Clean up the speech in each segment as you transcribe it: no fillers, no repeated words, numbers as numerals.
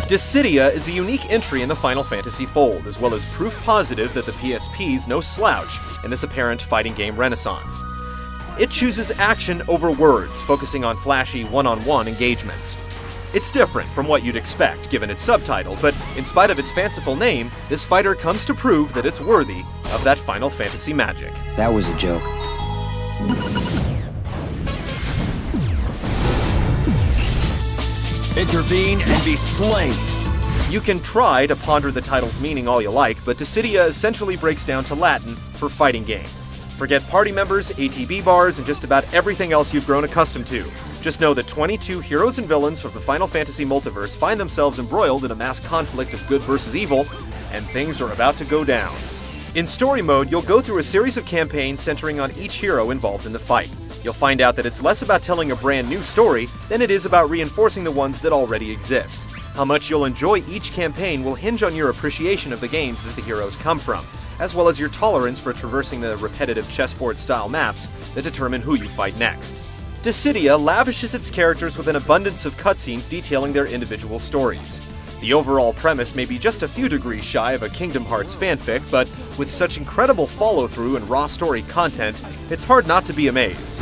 Dissidia is a unique entry in the Final Fantasy fold, as well as proof positive that the PSP's no slouch in this apparent fighting game renaissance. It chooses action over words, focusing on flashy one-on-one engagements. It's different from what you'd expect, given its subtitle, but in spite of its fanciful name, this fighter comes to prove that it's worthy of that Final Fantasy magic. That was a joke. Intervene and be slain! You can try to ponder the title's meaning all you like, but Dissidia essentially breaks down to Latin for fighting game. Forget party members, ATB bars, and just about everything else you've grown accustomed to. Just know that 22 heroes and villains from the Final Fantasy multiverse find themselves embroiled in a mass conflict of good versus evil, and things are about to go down. In story mode, you'll go through a series of campaigns centering on each hero involved in the fight. You'll find out that it's less about telling a brand new story than it is about reinforcing the ones that already exist. How much you'll enjoy each campaign will hinge on your appreciation of the games that the heroes come from, as well as your tolerance for traversing the repetitive chessboard-style maps that determine who you fight next. Dissidia lavishes its characters with an abundance of cutscenes detailing their individual stories. The overall premise may be just a few degrees shy of a Kingdom Hearts fanfic, but with such incredible follow-through and raw story content, it's hard not to be amazed.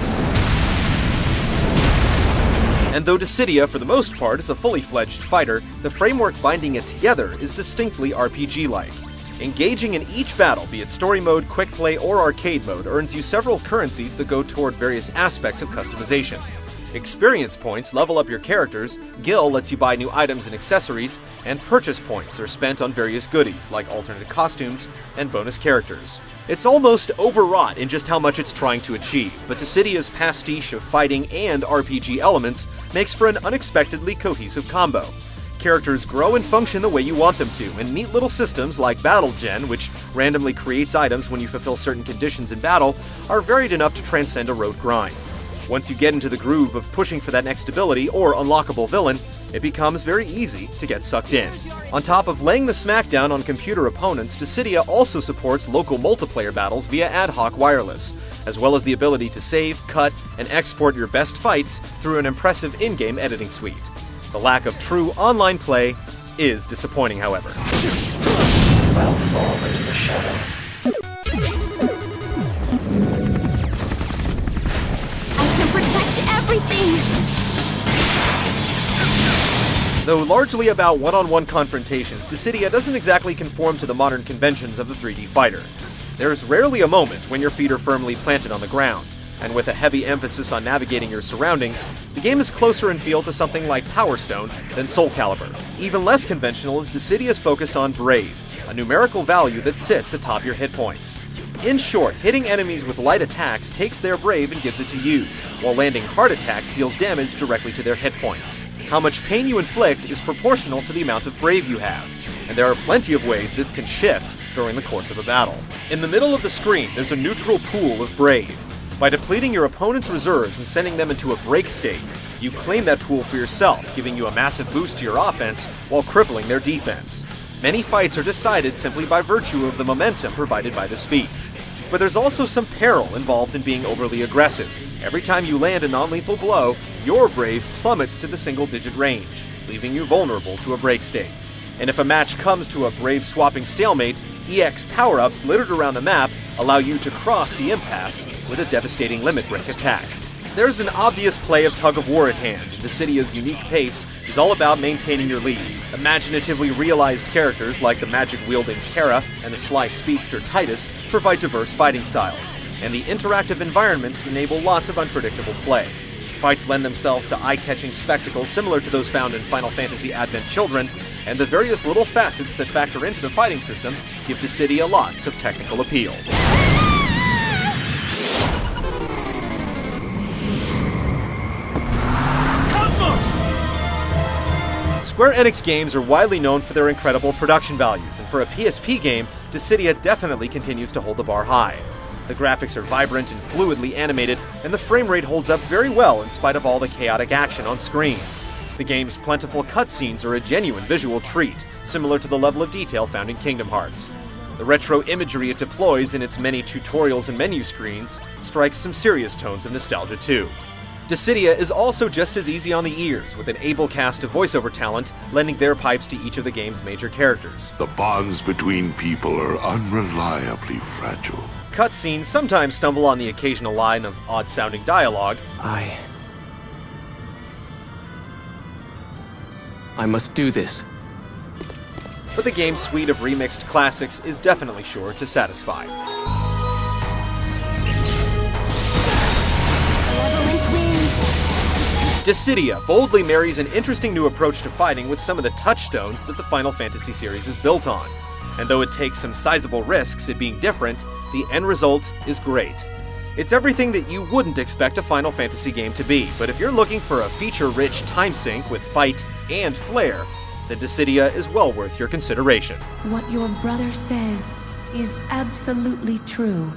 And though Dissidia, for the most part, is a fully fledged fighter, the framework binding it together is distinctly RPG-like. Engaging in each battle, be it story mode, quick play, or arcade mode, earns you several currencies that go toward various aspects of customization. Experience points level up your characters, Gil lets you buy new items and accessories, and purchase points are spent on various goodies, like alternate costumes and bonus characters. It's almost overwrought in just how much it's trying to achieve, but Dissidia's pastiche of fighting and RPG elements makes for an unexpectedly cohesive combo. Characters grow and function the way you want them to, and neat little systems like Battle Gen, which randomly creates items when you fulfill certain conditions in battle, are varied enough to transcend a rote grind. Once you get into the groove of pushing for that next ability or unlockable villain, it becomes very easy to get sucked in. On top of laying the smackdown on computer opponents, Dissidia also supports local multiplayer battles via ad hoc wireless, as well as the ability to save, cut, and export your best fights through an impressive in-game editing suite. The lack of true online play is disappointing, however. Well, fall into the shadow. I can protect everything! Though largely about one-on-one confrontations, Dissidia doesn't exactly conform to the modern conventions of the 3D fighter. There's rarely a moment when your feet are firmly planted on the ground, and with a heavy emphasis on navigating your surroundings, the game is closer in feel to something like Power Stone than Soul Calibur. Even less conventional is Dissidia's focus on Brave, a numerical value that sits atop your hit points. In short, hitting enemies with light attacks takes their Brave and gives it to you, while landing hard attacks deals damage directly to their hit points. How much pain you inflict is proportional to the amount of Brave you have, and there are plenty of ways this can shift during the course of a battle. In the middle of the screen, there's a neutral pool of Brave. By depleting your opponent's reserves and sending them into a break state, you claim that pool for yourself, giving you a massive boost to your offense while crippling their defense. Many fights are decided simply by virtue of the momentum provided by this feat. But there's also some peril involved in being overly aggressive. Every time you land a non-lethal blow, your Brave plummets to the single-digit range, leaving you vulnerable to a break state. And if a match comes to a Brave swapping stalemate, EX power-ups littered around the map allow you to cross the impasse with a devastating limit break attack. There's an obvious play of tug-of-war at hand. Dissidia's unique pace is all about maintaining your lead. Imaginatively realized characters like the magic-wielding Terra and the sly speedster Titus provide diverse fighting styles, and the interactive environments enable lots of unpredictable play. Fights lend themselves to eye-catching spectacles similar to those found in Final Fantasy Advent Children, and the various little facets that factor into the fighting system give Dissidia lots of technical appeal. Square Enix games are widely known for their incredible production values, and for a PSP game, Dissidia definitely continues to hold the bar high. The graphics are vibrant and fluidly animated, and the frame rate holds up very well in spite of all the chaotic action on screen. The game's plentiful cutscenes are a genuine visual treat, similar to the level of detail found in Kingdom Hearts. The retro imagery it deploys in its many tutorials and menu screens strikes some serious tones of nostalgia too. Dissidia is also just as easy on the ears, with an able cast of voiceover talent lending their pipes to each of the game's major characters. The bonds between people are unreliably fragile. Cutscenes sometimes stumble on the occasional line of odd-sounding dialogue. I must do this. But the game's suite of remixed classics is definitely sure to satisfy. Malevolent wins. Dissidia boldly marries an interesting new approach to fighting with some of the touchstones that the Final Fantasy series is built on. And though it takes some sizable risks at being different, the end result is great. It's everything that you wouldn't expect a Final Fantasy game to be, but if you're looking for a feature-rich time sink with fight and flair, then Dissidia is well worth your consideration. What your brother says is absolutely true.